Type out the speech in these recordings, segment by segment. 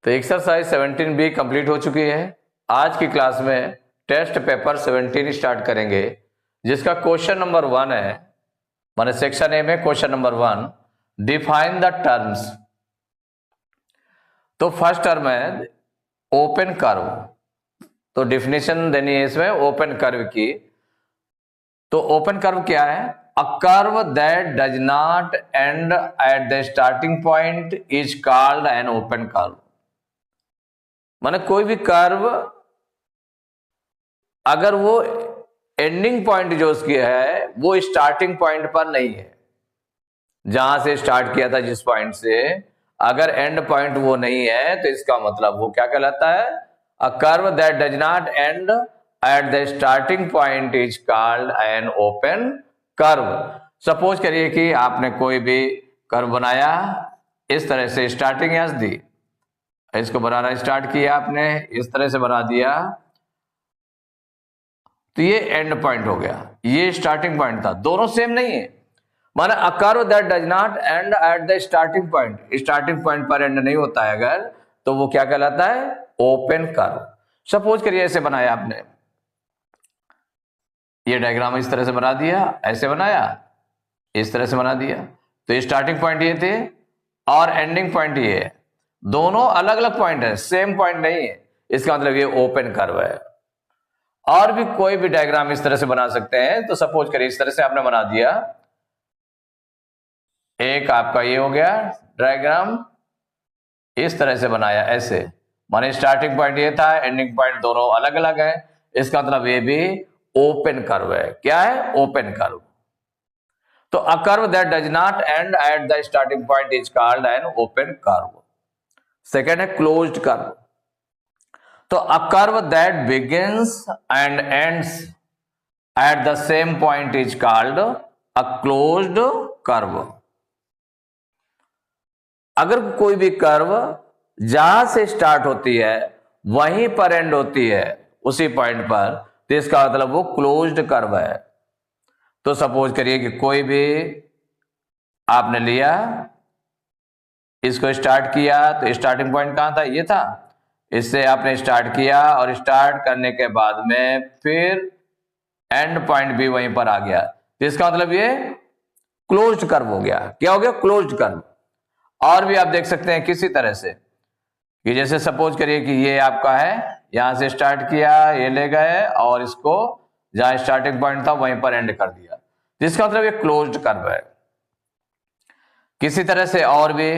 तो exercise 17B complete हो चुकी है। आज की क्लास में टेस्ट पेपर 17 स्टार्ट करेंगे, जिसका क्वेश्चन नंबर 1 है, माने सेक्शन ए में question number 1, define the terms. तो फर्स्ट टर्म है ओपन कर्व, तो डिफिनेशन देनी है इसमें ओपन कर्व की। तो ओपन कर्व क्या है? अ curve that does not end at the starting point is called an open curve. माने कोई भी कर्व अगर वो एंडिंग पॉइंट जो उसकी है वो स्टार्टिंग पॉइंट पर नहीं है, जहां से स्टार्ट किया था जिस पॉइंट से, अगर एंड पॉइंट वो नहीं है तो इसका मतलब वो क्या कहलाता है? अ curve that does not end at the starting point is called an open curve. Suppose करिए कि आपने कोई भी कर्व बनाया, इस तरह से स्टार्टिंग एज दी, इसको बनाना स्टार्ट किया आपने, इस तरह से बना दिया, तो ये एंड पॉइंट हो गया, ये स्टार्टिंग पॉइंट था। दोनों सेम नहीं है, माना अ curve that does not end at the starting point, starting point पर एंड नहीं होता है अगर, तो वो क्या कहलाता है? Open curve. सपोज करिए ऐसे बनाया आपने, ये डायग्राम इस तरह से बना दिया, ऐसे बनाया, इस तरह से बना दिया, तो स्टार्टिंग पॉइंट ये थे और एंडिंग पॉइंट ये है, दोनों अलग अलग पॉइंट है, सेम पॉइंट नहीं है, इसका मतलब ये ओपन कर्व है। और भी कोई भी डायग्राम इस तरह से बना सकते हैं। तो सपोज करिए इस तरह से आपने बना दिया, एक आपका ये हो गया डायग्राम, इस तरह से बनाया ऐसे, माने स्टार्टिंग पॉइंट ये था, एंडिंग पॉइंट दोनों अलग अलग है, इसका मतलब ये भी ओपन कर्व है। क्या है? Open curve. तो a curve that does not end at the starting point is called an open curve. Second है क्लोज्ड कर्व। तो a curve that begins and ends at the same point is called a closed curve. अगर कोई भी curve जहां से start होती है वहीं पर एंड होती है, उसी पॉइंट पर, तो इसका मतलब वो क्लोज्ड कर्व है। तो सपोज करिए कि कोई भी आपने लिया, इसको स्टार्ट किया, तो स्टार्टिंग पॉइंट कहां था? ये था, इससे आपने स्टार्ट किया और स्टार्ट करने के बाद में फिर एंड पॉइंट भी वहीं पर आ गया, तो इसका मतलब ये क्लोज्ड कर्व हो गया। क्या हो गया? Closed curve. और भी आप देख सकते हैं किसी तरह से, कि जैसे सपोज करिए कि ये आपका है, यहां से स्टार्ट किया, ये ले गए और इसको जहां स्टार्टिंग पॉइंट था वहीं पर एंड कर दिया, जिसका मतलब ये क्लोज्ड कर्व है। किसी तरह से और भी,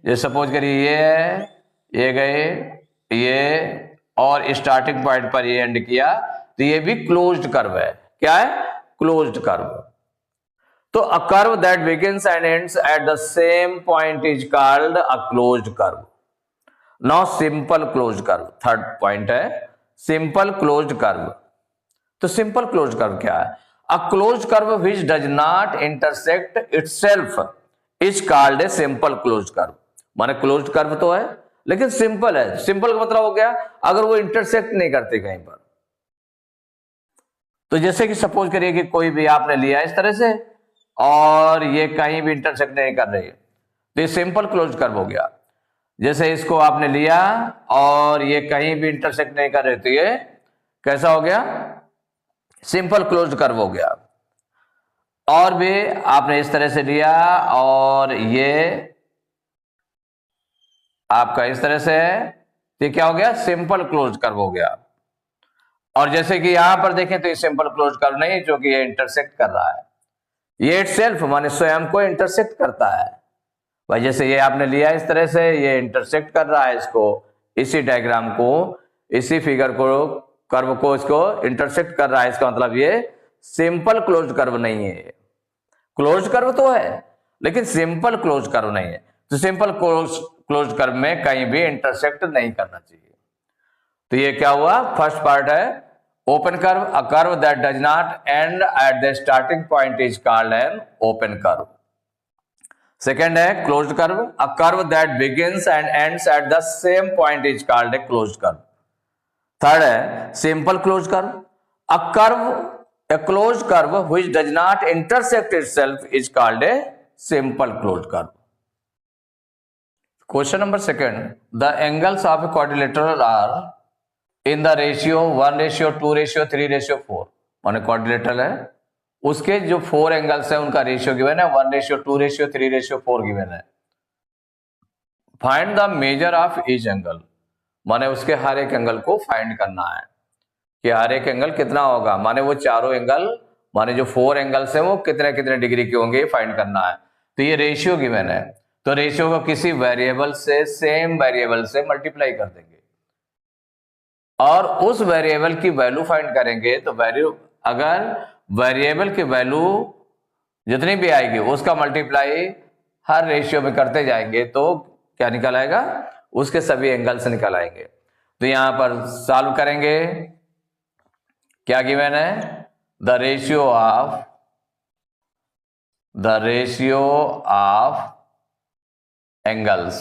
जैसे सपोज करिए ये है, ये गए, ये और स्टार्टिंग पॉइंट पर ये एंड किया, तो ये भी क्लोज्ड कर्व है। क्या है? Closed curve. तो a curve that begins and ends at the same point is called a closed curve. Now simple closed curve, third point है सिंपल क्लोज्ड कर्व। तो सिंपल क्लोज्ड कर्व क्या है? A closed curve which does not intersect itself is called a simple closed curve. माने closed curve तो है लेकिन simple है। Simple का मतलब हो गया अगर वो इंटरसेक्ट नहीं करते कहीं पर। तो जैसे कि सपोज करिए कि कोई भी आपने लिया इस तरह से और ये कहीं भी इंटरसेक्ट नहीं कर रही है, तो ये सिंपल क्लोज्ड कर्व हो गया। जैसे इसको आपने लिया और ये कहीं भी इंटरसेक्ट नहीं कर रहे, तो ये कैसा हो गया? सिंपल क्लोज्ड कर्व हो गया। और भी आपने इस तरह से लिया और ये आपका इस तरह से है, तो क्या हो गया? सिंपल क्लोज्ड कर्व हो गया। और जैसे कि यहां पर देखें तो ये सिंपल क्लोज्ड कर्व नहीं, क्योंकि ये इंटरसेक्ट कर रहा है, ये इटसेल्फ माने स्वयं को इंटरसेक्ट करता है। भाई जैसे ये आपने लिया इस तरह से, ये इंटरसेक्ट कर रहा है इसको, इसी डायग्राम को, इसी फिगर को, कर्व को, इसको इंटरसेक्ट कर रहा है, इसका मतलब ये सिंपल क्लोज्ड कर्व नहीं है। क्लोज्ड कर्व तो है लेकिन सिंपल क्लोज्ड कर्व नहीं है। तो सिंपल क्लोज्ड कर्व में कहीं भी इंटरसेक्ट नहीं करना चाहिए। तो ये क्या हुआ? फर्स्ट पार्ट है open curve. A curve that does not end at the starting point is called an open curve. Second है closed curve. A curve that begins and ends at the same point is called a closed curve. Third है simple closed curve. A curve, a closed curve which does not intersect itself is called a simple closed curve. Question number second, the angles of a quadrilateral are in the ratio 1:2:3:4। माने quadrilateral है, उसके जो 4 angles है उनका ratio given है 1:2:3:4 given है। Find the measure of each angle, माने उसके हर एक एंगल को फाइंड करना है कि हर एक एंगल कितना होगा, माने वो चारों एंगल, माने जो 4 एंगल्स है वो कितने कितने डिग्री के होंगे फाइंड करना है। तो ये रेशियो गिवन है, तो रेशियो को किसी वेरिएबल से, सेम वेरिएबल से मल्टीप्लाई कर देंगे और उस वेरिएबल की वैल्यू फाइंड करेंगे। तो अगर वेरिएबल की वैल्यू जितनी भी आएगी उसका मल्टीप्लाई हर रेशियो में करते जाएंगे तो क्या निकल आएगा, उसके सभी एंगल से निकल आएंगे। तो यहां पर सॉल्व करेंगे, क्या गिवन है, the ratio of angles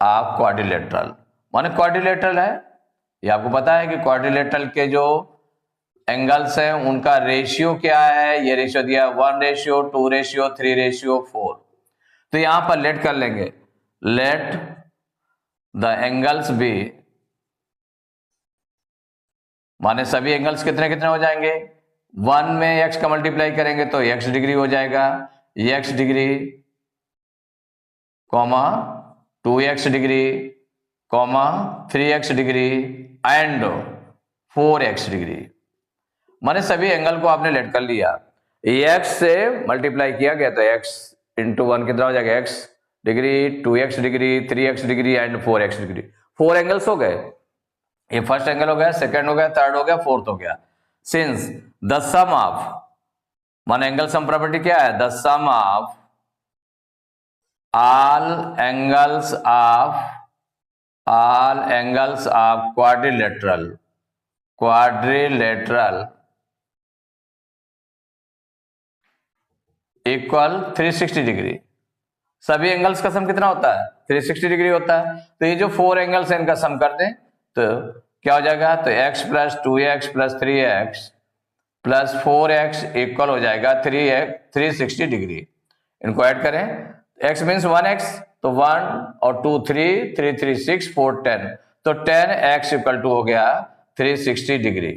of quadrilateral, माने क्वाड्रिलेटरल है, ये आपको पता है कि क्वाड्रिलेटरल के जो एंगल्स हैं उनका रेशियो क्या है, ये रेशियो दिया 1:2:3:4। तो यहां पर लेट कर लेंगे, लेट द एंगल्स बी, माने सभी एंगल्स कितने कितने हो जाएंगे, 1 में x का मल्टीप्लाई करेंगे तो x डिग्री हो जाएगा, x degree, 2x degree, 3x degree and 4x degree. माने सभी एंगल को आपने लेट कर लिया, x से मल्टीप्लाई किया गया तो x इंटू 1 कितना हो जाएगा, x degree, 2x degree, 3x degree and 4x degree. 4 angles हो गए, ये फर्स्ट एंगल हो गया, सेकंड हो गया, थर्ड हो गया, फोर्थ हो गया। सिंस द सम ऑफ, माने एंगल सम प्रॉपर्टी क्या है, the sum of all angles of quadrilateral equal 360 degree. सभी एंगल्स का सम कितना होता है, 360 डिग्री होता है। तो ये जो 4 एंगल्स है इनका सम कर दें तो क्या हो जाएगा, तो x plus 2x plus 3x plus 4x equal हो जाएगा 360 डिग्री। इनको ऐड करें, x मीन्स 1x, तो 1 और 2 3, 3 3 6, 4 10, तो 10x इक्वल टू हो गया 360 डिग्री।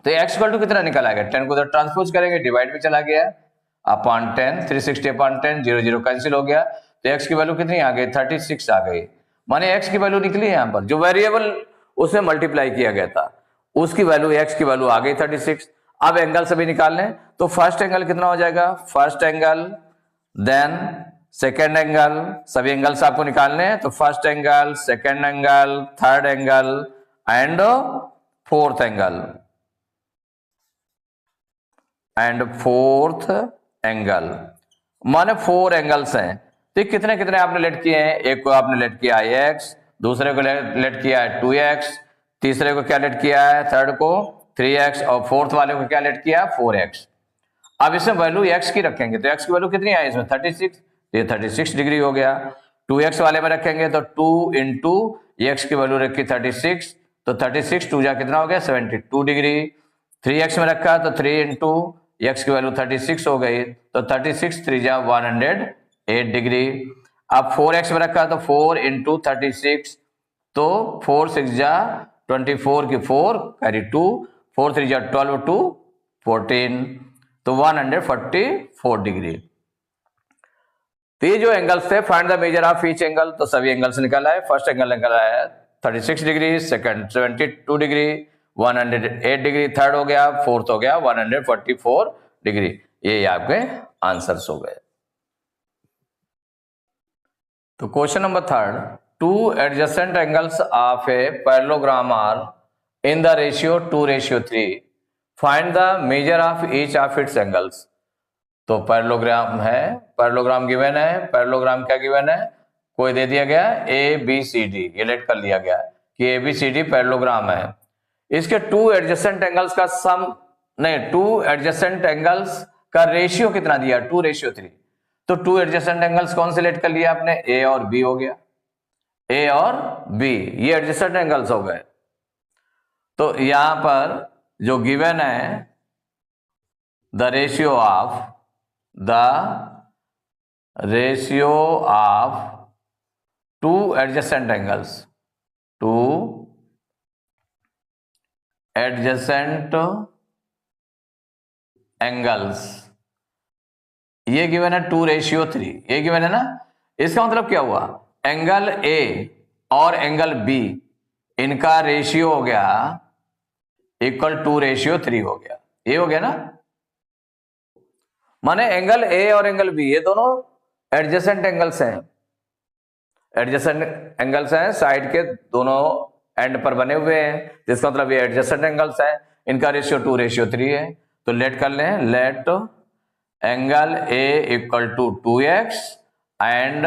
तो x इक्वल टू कितना निकल आएगा, 10 को उधर ट्रांसपोज करेंगे, डिवाइड में चला गया अपॉन 10, 360 अपॉन 10, 0 0 कैंसिल हो गया, तो x की वैल्यू कितनी आ गई, 36 आ गई। माने x की वैल्यू निकली है, यहां पर जो वेरिएबल उसे मल्टीप्लाई किया गया था उसकी वैल्यू, x की वैल्यू आ गई 36। अब एंगल सभी निकाल लें, तो फर्स्ट एंगल कितना हो जाएगा, first angle, then second angle, सभी एंगल्स आपको निकालने हैं, तो first angle, second angle, third angle and fourth angle, माने 4 एंगल्स हैं। तो कितने कितने आपने लेट किए हैं, एक को आपने लेट किया है x, दूसरे को लेट किया है 2x, तीसरे को क्या लेट किया है, थर्ड को 3x और फोर्थ वाले को क्या लेट किया, 4x। अब इसमें वैल्यू x की रखेंगे तो x की वैल्यू कितनी आई इसमें, 36, ये 36 डिग्री हो गया। 2x वाले में रखेंगे तो 2 इंटू x की वैल्यू रखी 36, तो 36 2 जा कितना हो गया, 72 डिग्री। 3x में रखा तो 3 इंटू x की वैल्यू 36 हो गई, तो 36 3 जा 108 डिग्री। अब 4x में रखा तो 4 इंटू 36, तो 4 6 जा 24 की 4 कैरी 2, 4 3 जा 12 2 14, तो 144 डिग्री। तो ये जो एंगल्स थे, find the measure of each angle, तो सभी एंगल्स निकला है। फर्स्ट एंगल निकला है 36 degree, second 72 degree, 108 degree, third हो गया, फोर्थ हो गया 144 डिग्री। ये आपके आंसर्स हो गए। तो question number third, two adjacent angles of a parallelogram are in the ratio 2:3, find the measure of each of its angles. तो पैरेललोग्राम है, पैरेललोग्राम गिवन है, पैरेललोग्राम क्या गिवन है, कोई दे दिया गया ABCD, ये लेट कर लिया गया कि ABCD पैरेललोग्राम है। इसके टू एडजेसेंट एंगल्स का सम, नहीं, टू एडजेसेंट एंगल्स का रेशियो कितना दिया, 2:3। तो टू एडजेसेंट एंगल्स कौन से लेट कर लिया आपने, A और B हो गया, A और B ये एडजेसेंट एंगल्स हो गए। तो यहां पर जो गिवन है the ratio of ratio of two adjacent angles, to adjacent angles, ये गिवन है 2:3, ये गिवन है ना। इसका मतलब क्या हुआ, एंगल ए और एंगल बी इनका रेशियो हो गया इक्वल 2:3 हो गया, ये हो गया ना। माने एंगल ए और एंगल बी ये दोनों एडजेसेंट एंगल्स हैं, एडजेसेंट एंगल्स हैं, साइड के दोनों एंड पर बने हुए हैं, जिसका मतलब ये एडजेसेंट एंगल्स हैं, इनका रेशियो 2:3 है। तो लेट कर लें, let angle A equal to 2x and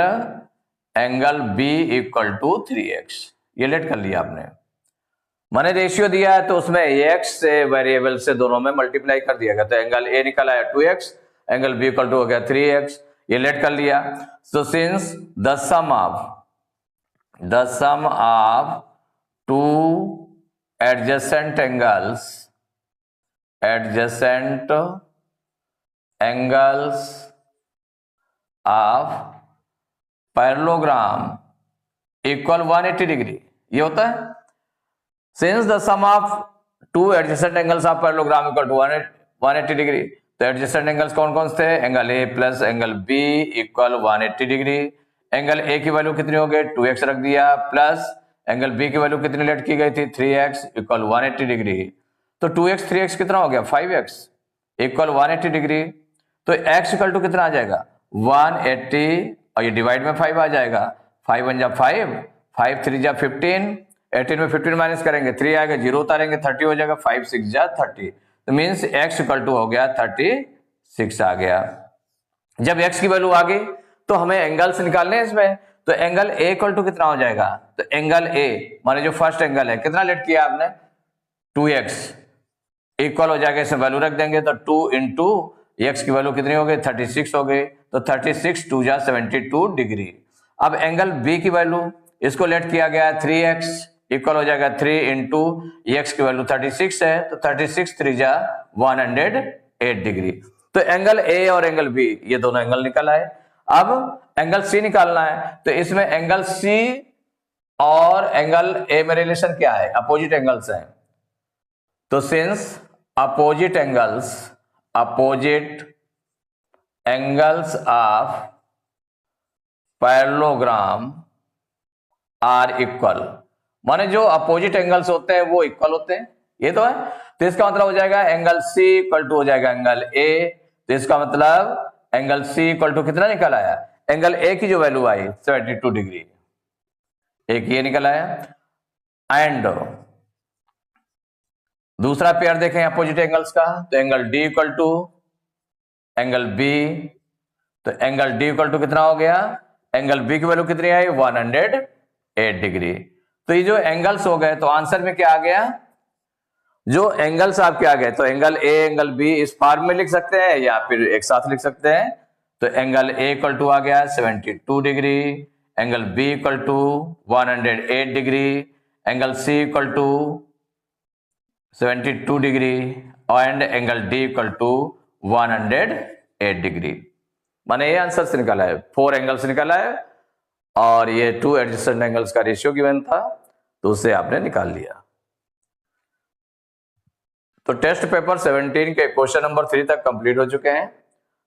angle B equal to 3x, ये लेट कर लिया आपने। मैंने रेशियो दिया है तो उसमें x से वेरिएबल से दोनों में मल्टीप्लाई कर दिया गया, तो एंगल ए निकला है 2x, angle B equal to हो गया 3x, ये लेट कर लिया। So since the sum of two adjacent angles of parallelogram equal 180 degree, ये होता है। Since the sum of two adjacent angles of parallelogram equal to 180 degree, तो adjacent angles कौन कौन से थे, angle A plus angle B equal 180 degree. Angle A की value कितनी हो गई, 2x रख दिया, प्लस एंगल बी की वैल्यू कितनी लेट की गई थी, 3x इक्वल 180 डिग्री। तो 2x 3x कितना हो गया, 5x इक्वल 180 डिग्री। तो x इक्वल टू कितना आ जाएगा, 180, और ये डिवाइड में 5 आ जाएगा, 5 1 जा 5, 5 3 जा 15, 18 में 15 माइनस करेंगे 3 आएगा, 0 उतारेंगे 30 हो जाएगा, 5 6 जा 30, तो मीन्स x इक्वल टू हो गया 36 आ गया। जब x की वैल्यू आ गई तो हमें एंगल्स निकालने हैं इसमें, तो एंगल a इक्वल टू कितना हो जाएगा, तो एंगल a माने जो फर्स्ट एंगल है कितना लेट किया आपने, 2x इक्वल हो जाएगा, इसमें वैल्यू रख देंगे, तो 2 इंटू x की वैल्यू कितनी हो गई, 36 हो गई, तो 36 2 जा 72 डिग्री। अब एंगल b की वैल्यू इसको लेट किया गया है 3x इक्वल हो जाएगा 3 इंटू x की वैल्यू 36 है, तो 36 3 जा 108 डिग्री। तो एंगल a और एंगल b ये दोनों एंगल निकल आए। अब एंगल c निकालना है, तो इसमें एंगल c और एंगल a में रिलेशन क्या है, अपोजिट एंगल्स हैं। तो since opposite angles of parallelogram are equal, माने जो अपोजिट एंगल्स होते हैं वो इक्वल होते हैं, ये तो है। तो इसका मतलब हो जाएगा एंगल C इक्वल टू हो जाएगा एंगल A, तो इसका मतलब एंगल C इक्वल टू कितना निकल आया, एंगल A की जो वैल्यू आई 72 डिग्री, एक ये निकल आया। एंड दूसरा पेयर देखें अपोजिट एंगल्स का, तो angle D equal to angle B, तो एंगल D इक्वल टू कितना हो गया, एंगल B की वैल्यू कितनी आई 108 डिग्री। तो ये जो एंगल्स हो गए, तो आंसर में क्या आ गया, जो एंगल्स आपके आ गए, तो एंगल A एंगल B इस फॉर्म में लिख सकते हैं या फिर एक साथ लिख सकते हैं। तो एंगल A इक्वल टू आ गया 72 degree, angle B equal to 108 degree, angle C equal to 72 degree, and angle D equal to 108 degree. माने ये आंसर से निकाला है, 4 एंगल्स निकाला है, और ये 2 एडजेसेंट एंगल्स का रेशियो गिवन था, तो उससे आपने निकाल लिया। तो टेस्ट पेपर 17 के क्वेश्चन नंबर 3 तक कंप्लीट हो चुके हैं।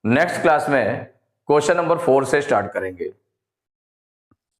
नेक्स्ट क्लास में क्वेश्चन नंबर 4 से स्टार्ट करेंगे।